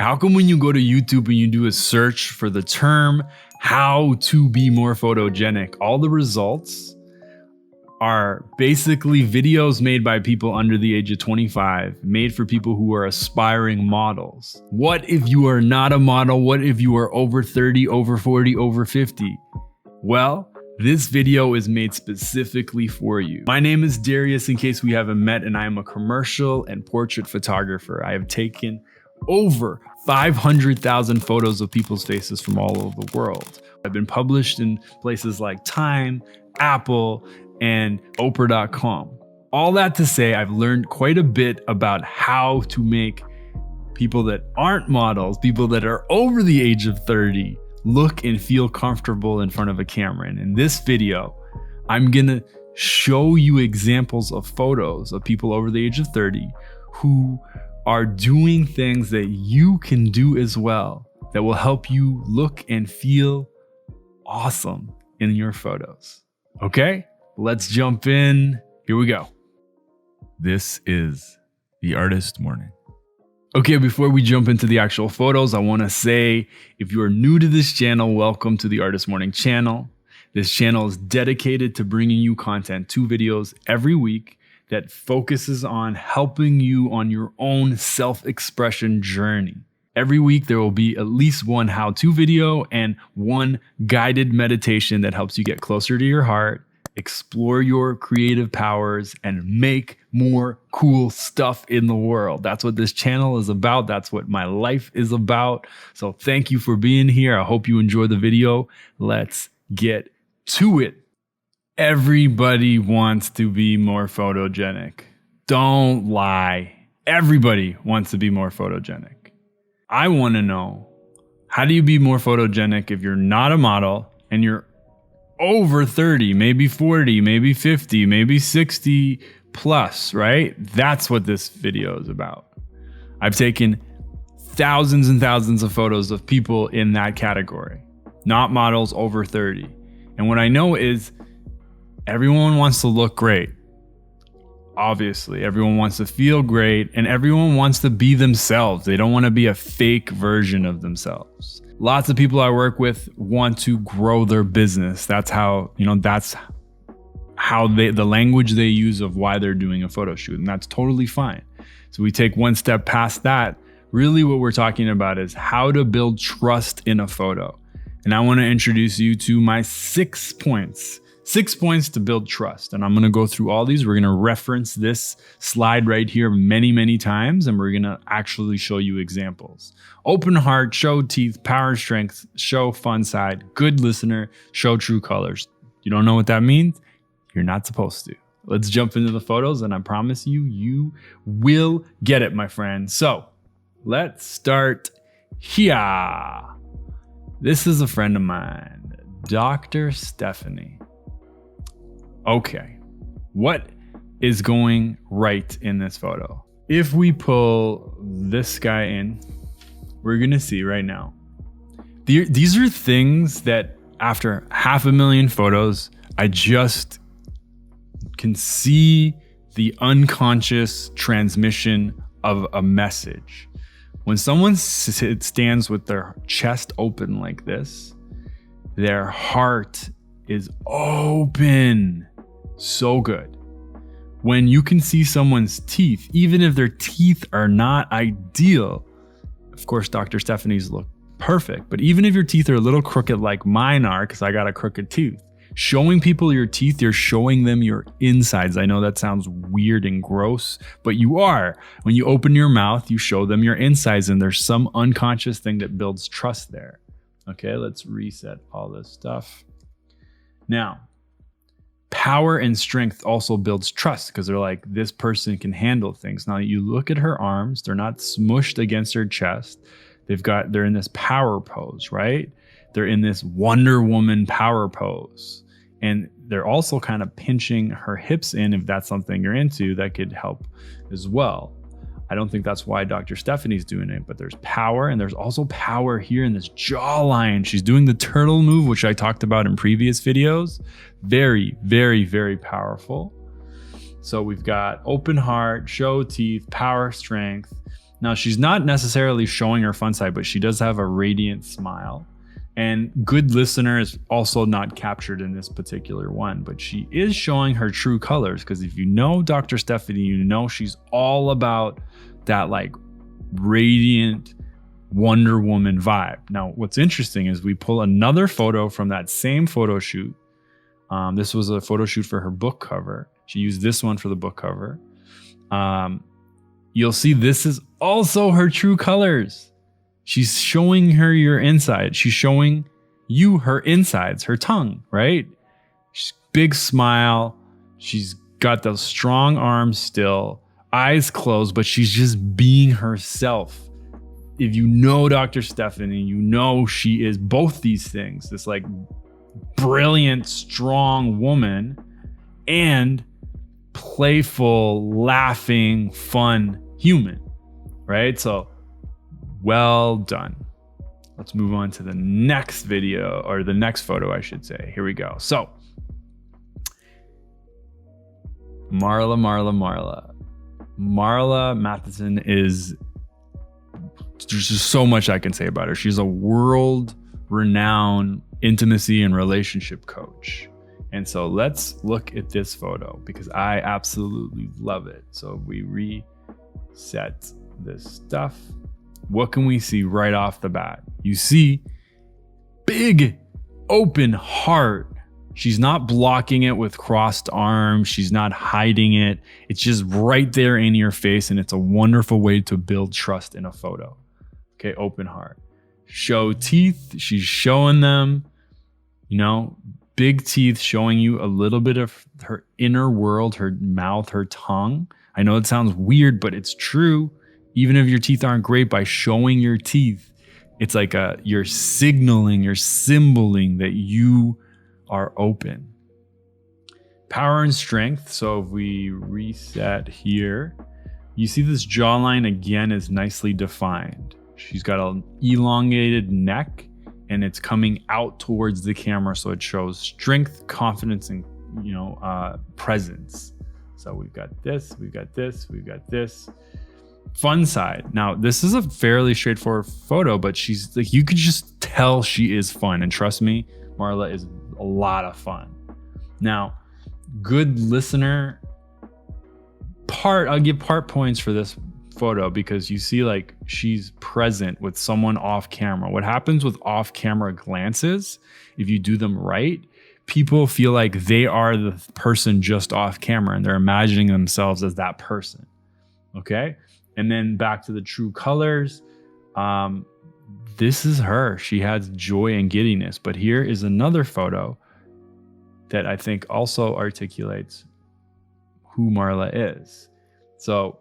How come when you go to YouTube and you do a search for the term how to be more photogenic, all the results are basically videos made by people under the age of 25, made for people who are aspiring models. What if you are not a model? What if you are over 30, over 40, over 50? Well, this video is made specifically for you. My name is Darius, in case we haven't met, and I am a commercial and portrait photographer. I have taken over 500,000 photos of people's faces from all over the world. I've been published in places like Time, Apple, and Oprah.com. All that to say, I've learned quite a bit about how to make people that aren't models, people that are over the age of 30, look and feel comfortable in front of a camera. And in this video, I'm gonna show you examples of photos of people over the age of 30 who are doing things that you can do as well that will help you look and feel awesome in your photos. Okay, let's jump in. Here we go. This is the Artist Morning. Okay, before we jump into the actual photos, I want to say, if you are new to this channel, welcome to the Artist Morning channel. This channel is dedicated to bringing you content, 2 videos every week that focuses on helping you on your own self-expression journey. Every week, there will be at least one how-to video and one guided meditation that helps you get closer to your heart, explore your creative powers, and make more cool stuff in the world. That's what this channel is about. That's what my life is about. So thank you for being here. I hope you enjoy the video. Let's get to it. Everybody wants to be more photogenic. Don't lie. Everybody wants to be more photogenic. I want to know, how do you be more photogenic if you're not a model and you're over 30, maybe 40, maybe 50, maybe 60 plus, right? That's what this video is about. I've taken thousands and thousands of photos of people in that category, not models over 30. And what I know is everyone wants to look great. Obviously, everyone wants to feel great, and everyone wants to be themselves. They don't want to be a fake version of themselves. Lots of people I work with want to grow their business. That's how, the language they use of why they're doing a photo shoot, and that's totally fine. So we take one step past that. Really what we're talking about is how to build trust in a photo. And I want to introduce you to my 6 points. 6 points to build trust. And I'm going to go through all these. We're going to reference this slide right here many, many times, and we're going to actually show you examples. Open heart, show teeth, power strength, show fun side, good listener, show true colors. You don't know what that means? You're not supposed to. Let's jump into the photos, and I promise you, you will get it, my friend. So let's start here. This is a friend of mine, Dr. Stephanie. Okay, what is going right in this photo? If we pull this guy in, we're gonna see right now. These are things that after 500,000 photos, I just can see the unconscious transmission of a message. When someone stands with their chest open like this, their heart is open. So good. When you can see someone's teeth, even if their teeth are not ideal, of course, Dr. Stephanie's look perfect, but even if your teeth are a little crooked like mine are, because I got a crooked tooth, showing people your teeth, you're showing them your insides. I know that sounds weird and gross, but you are. When you open your mouth, you show them your insides, and there's some unconscious thing that builds trust there. Okay, let's reset all this stuff. Now, power and strength also builds trust, because they're like, this person can handle things. Now you look at her arms, they're not smushed against her chest. They're in this power pose, right? They're in this Wonder Woman power pose. And they're also kind of pinching her hips in. If that's something you're into, that could help as well. I don't think that's why Dr. Stephanie's doing it, but there's power, and there's also power here in this jawline. She's doing the turtle move, which I talked about in previous videos. Very, very, very powerful. So we've got open heart, show teeth, power, strength. Now, she's not necessarily showing her fun side, but she does have a radiant smile. And good listener is also not captured in this particular one, but she is showing her true colors. Because if you know Dr. Stephanie, you know she's all about that like radiant Wonder Woman vibe. Now, what's interesting is we pull another photo from that same photo shoot. This was a photo shoot for her book cover. She used this one for the book cover. You'll see this is also her true colors. She's showing her your inside. She's showing you her insides, her tongue, right? She's big smile. She's got those strong arms still, eyes closed, but she's just being herself. If you know Dr. Stephanie, you know she is both these things, this like brilliant, strong woman and playful, laughing, fun human, right? So well done. Let's move on to the next video, or the next photo, I should say. Here we go. So Marla Matheson is, there's just so much I can say about her. She's a world-renowned intimacy and relationship coach. And so let's look at this photo because I absolutely love it. So we reset this stuff. What can we see right off the bat? You see big open heart. She's not blocking it with crossed arms. She's not hiding it. It's just right there in your face. And it's a wonderful way to build trust in a photo. Okay, open heart. Show teeth. She's showing them, you know, big teeth, showing you a little bit of her inner world, her mouth, her tongue. I know it sounds weird, but it's true. Even if your teeth aren't great, by showing your teeth, it's like you're signaling, you're symboling that you are open. Power and strength. So if we reset here, you see this jawline again is nicely defined. She's got an elongated neck and it's coming out towards the camera. So it shows strength, confidence, and presence. So we've got this, we've got this, we've got this. Fun side. Now, this is a fairly straightforward photo, but she's like, you could just tell she is fun. And trust me, Marla is a lot of fun. Now, good listener I'll give part points for this photo because you see like she's present with someone off camera. What happens with off camera glances, if you do them right, people feel like they are the person just off camera and they're imagining themselves as that person. Okay. And then back to the true colors. This is her. She has joy and giddiness. But here is another photo that I think also articulates who Marla is. So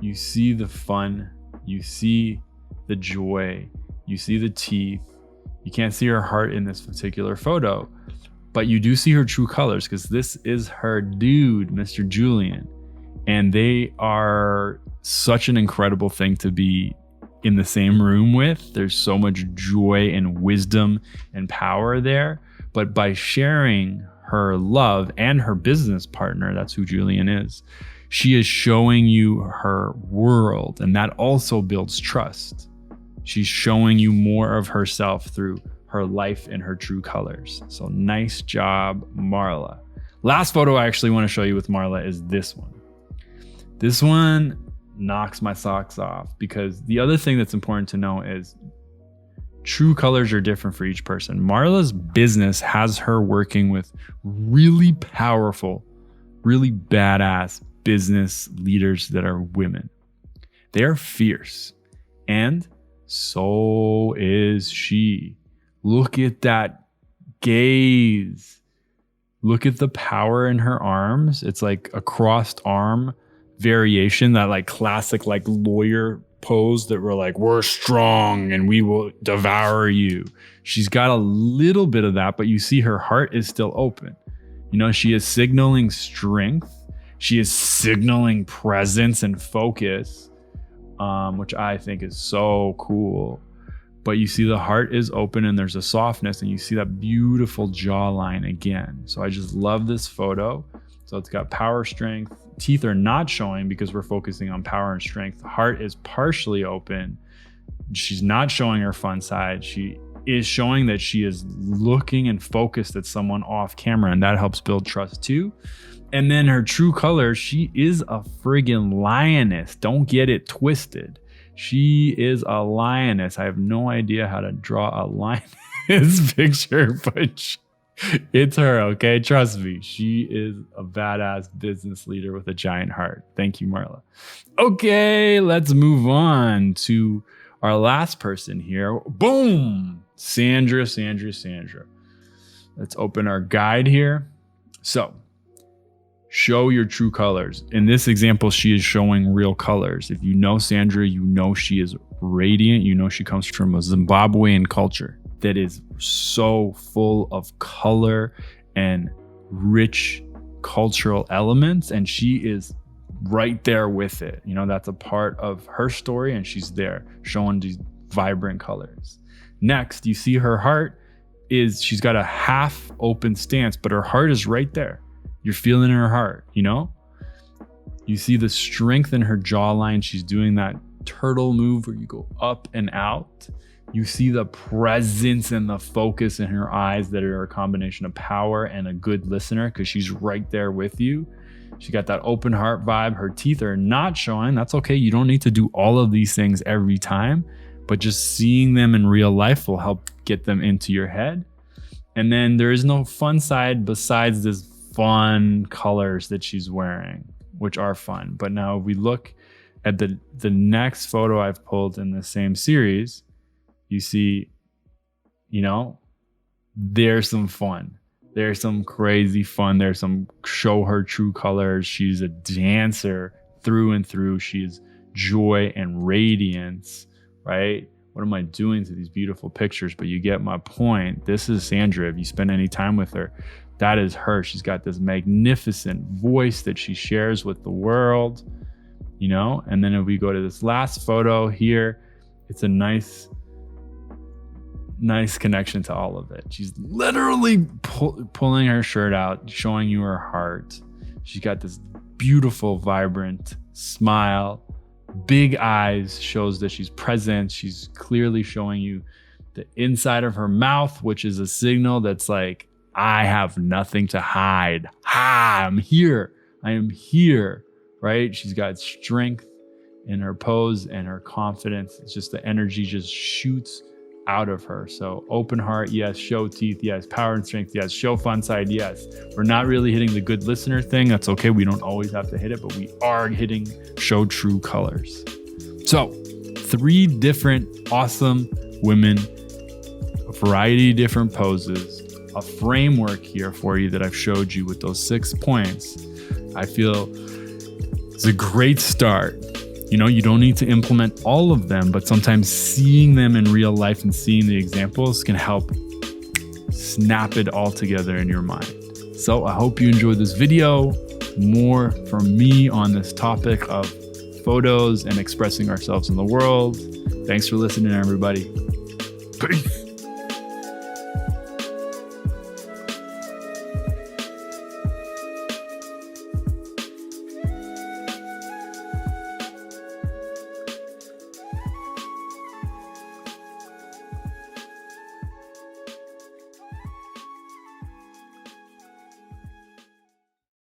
you see the fun, you see the joy, you see the teeth. You can't see her heart in this particular photo, but you do see her true colors because this is her dude, Mr. Julian. And they are such an incredible thing to be in the same room with. There's so much joy and wisdom and power there. But by sharing her love and her business partner, that's who Julian is, she is showing you her world. And that also builds trust. She's showing you more of herself through her life and her true colors. So nice job, Marla. Last photo I actually want to show you with Marla is this one. This one knocks my socks off because the other thing that's important to know is true colors are different for each person. Marla's business has her working with really powerful, really badass business leaders that are women. They are fierce, and so is she. Look at that gaze. Look at the power in her arms. It's like a crossed arm variation, that like classic like lawyer pose that we're like, we're strong and we will devour you. She's got a little bit of that, but you see her heart is still open. You know, she is signaling strength. She is signaling presence and focus, which I think is so cool. But you see the heart is open and there's a softness, and you see that beautiful jawline again. So I just love this photo. So it's got power, strength, teeth are not showing because we're focusing on power and strength. The heart is partially open. She's not showing her fun side. She is showing that she is looking and focused at someone off camera, and that helps build trust too. And then her true color, she is a friggin' lioness. Don't get it twisted. She is a lioness. I have no idea how to draw a lioness picture, but it's her, okay? Trust me. She is a badass business leader with a giant heart. Thank you, Marla. Okay, let's move on to our last person here. Boom! Sandra. Let's open our guide here. So, show your true colors. In this example, she is showing real colors. If you know Sandra, you know she is radiant. You know she comes from a Zimbabwean culture that is so full of color and rich cultural elements, and she is right there with it. You know, that's a part of her story, and she's there showing these vibrant colors. Next, you see her heart she's got a half open stance, but her heart is right there. You're feeling her heart, you know? You see the strength in her jawline. She's doing that turtle move where you go up and out. You see the presence and the focus in her eyes that are a combination of power and a good listener because she's right there with you. She got that open heart vibe. Her teeth are not showing. That's okay. You don't need to do all of these things every time, but just seeing them in real life will help get them into your head. And then there is no fun side besides this fun colors that she's wearing, which are fun. But now if we look at the next photo I've pulled in the same series, you see, you know, there's some fun. There's some crazy fun. There's some show her true colors. She's a dancer through and through. She's joy and radiance, right? What am I doing to these beautiful pictures? But you get my point. This is Sandra. If you spend any time with her, that is her. She's got this magnificent voice that she shares with the world, you know? And then if we go to this last photo here, it's a nice connection to all of it. She's literally pulling her shirt out, showing you her heart. She's got this beautiful, vibrant smile. Big eyes shows that she's present. She's clearly showing you the inside of her mouth, which is a signal that's like, I have nothing to hide. I'm here. I am here, right? She's got strength in her pose and her confidence. It's just the energy just shoots out of her. So open heart, yes. Show teeth, yes. Power and strength, yes. Show fun side, yes. We're not really hitting the good listener thing. That's okay. We don't always have to hit it, but we are hitting show true colors. So 3 different awesome women, a variety of different poses, a framework here for you that I've showed you with those 6 points. I feel it's a great start. You know, you don't need to implement all of them, but sometimes seeing them in real life and seeing the examples can help snap it all together in your mind. So I hope you enjoyed this video. More from me on this topic of photos and expressing ourselves in the world. Thanks for listening, everybody. Peace.